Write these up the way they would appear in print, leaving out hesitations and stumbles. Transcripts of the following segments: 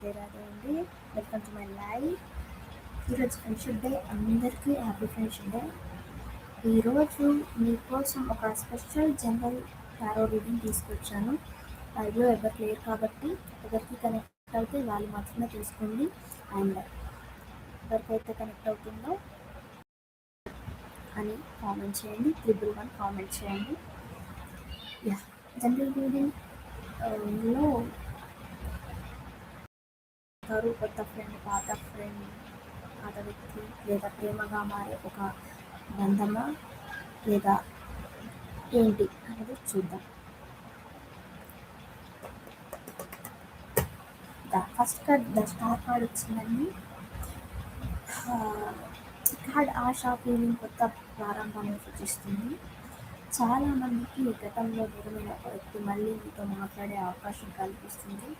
రాధే అండి. Welcome to my live. ఈరోజు friendship day. అందరికీ హ్యాపీ ఫ్రెండ్షిప్ డే. ఈరోజు మీకోసం ఒక స్పెషల్ జనరల్ టారో రీడింగ్ తీసుకొచ్చాను. లైవ్లో ఎవరు లేరు కాబట్టి ఎవరికి కనెక్ట్ అవుతే వాళ్ళు మాత్రమే తీసుకోండి. అండ్ ఎవరికైతే కనెక్ట్ అవుతుందో అని కామెంట్ చేయండి. 111 కామెంట్ చేయండి. జనరల్ రీడింగ్ ఇందులో కొత్త ఫ్రెండ్, పాత వ్యక్తి లేదా ప్రేమగా మారే ఒక బంధమా లేదా ఏంటి అనేది చూద్దాం. First card the star card వచ్చిందండి. కార్డ్ ఆశ, ఫీలింగ్, కొత్త ప్రారంభాన్ని సూచిస్తుంది. చాలామందికి గతంలో దూరమైన ఒక వ్యక్తి మళ్ళీ మీతో మాట్లాడే అవకాశం కల్పిస్తుంది.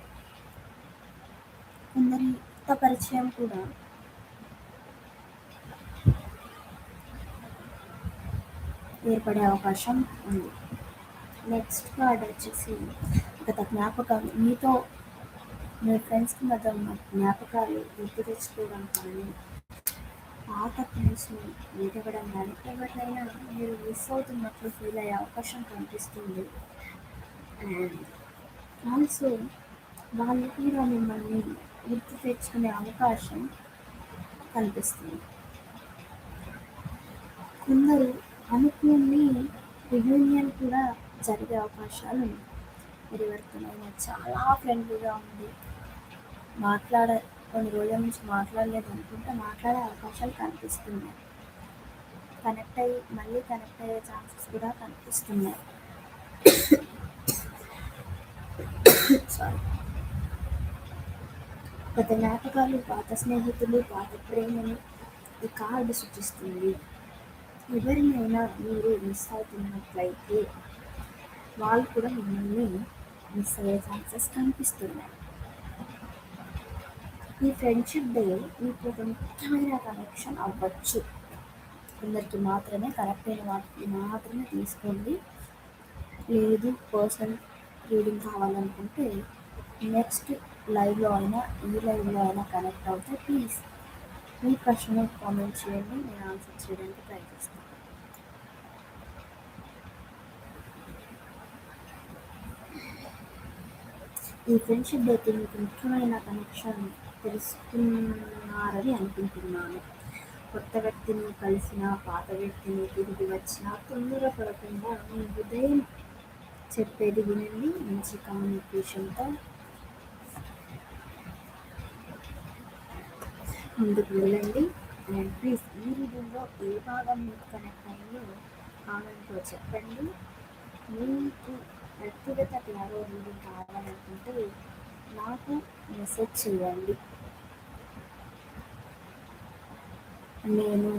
కొందరి కొత్త పరిచయం కూడా ఏర్పడే అవకాశం ఉంది. నెక్స్ట్ కార్డ్ వచ్చేసి గత జ్ఞాపకాలు, మీతో మీ ఫ్రెండ్స్కి మధ్య ఉన్న జ్ఞాపకాలు గుర్తు తెచ్చుకోవడం కానీ, పాత ఫ్రెండ్స్ని వెతకడం కానీ, ఎవరినైనా మీరు మిస్ అవుతున్నట్లు ఫీల్ అయ్యే అవకాశం కనిపిస్తుంది. అండ్ ఆల్సో వాళ్ళు కూడా మిమ్మల్ని గుర్తు తెచ్చుకునే అవకాశం కనిపిస్తుంది. కొందరు అనుకుని రియూనియన్ కూడా జరిగే అవకాశాలు ఉన్నాయి. మీరు ఎవరితోనైనా చాలా ఫ్రెండ్లీగా ఉంది, కొన్ని రోజుల నుంచి మాట్లాడలేదు అనుకుంటే మాట్లాడే అవకాశాలు కనిపిస్తున్నాయి. మళ్ళీ కనెక్ట్ అయ్యే ఛాన్సెస్ కూడా కనిపిస్తున్నాయి. గత జ్ఞాపకాలు, పాత స్నేహితులు, పాత ప్రేమను ఈ కార్డు సూచిస్తుంది. ఎవరినైనా మీరు మిస్ అవుతున్నట్లయితే వాళ్ళు కూడా మిమ్మల్ని మిస్ అయ్యే ఛాన్సెస్ కనిపిస్తున్నాయి. ఈ ఫ్రెండ్షిప్ డే మీకు ఒక ముఖ్యమైన కనెక్షన్ అవ్వచ్చు. కొందరికి మాత్రమే కనెక్ట్ అయిన వాటికి మాత్రమే తీసుకోండి. లేదు పర్సనల్ రీడింగ్ కావాలనుకుంటే నెక్స్ట్ లైవ్లో అయినా ఈ లైవ్లో అయినా కనెక్ట్ అవుతే ప్లీజ్ మీ ప్రశ్న కామెంట్ చేయండి. నేను ఆన్సర్ చేయడానికి ప్రయత్నిస్తాను. ఈ ఫ్రెండ్షిప్ డేకి మీకు ముఖ్యమైన కనెక్షన్ తెలుసుకున్నారని అనుకుంటున్నాను. కొత్త వ్యక్తిని కలిసిన, పాత వ్యక్తిని తిరిగి వచ్చిన తొందరపడకుండా మీ హృదయం చెప్పేది వినండి. మంచి కమ్యూనికేషన్తో ముందుకు వెళ్ళండి. అండ్ ప్లీజ్ ఈ రీడింగ్లో ఏ భాగం మీకు కనెక్ట్ అయ్యిందో కామెంట్లో చెప్పండి. మీకు వ్యక్తిగత టారో రీడింగ్ కావాలనుకుంటే నాకు మెసేజ్ చేయండి. నేను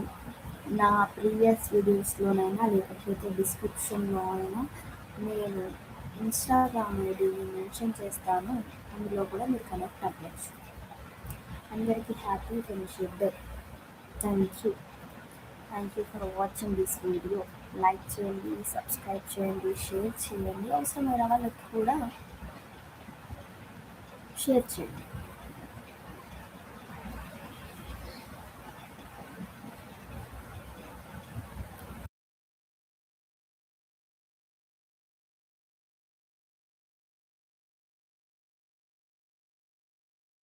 నా ప్రీవియస్ వీడియోస్లోనైనా లేకపోతే డిస్క్రిప్షన్లో అయినా నేను ఇన్స్టాగ్రామ్ ఐడిని మెన్షన్ చేస్తాను. అందులో కూడా మీరు కనెక్ట్ అవ్వచ్చు. అందరికీ happy friendship day. Thank you for watching this video. Like చేయండి, సబ్స్క్రైబ్ చేయండి, షేర్ చేయండి. అవసరమైన వాళ్ళకి కూడా షేర్ చేయండి.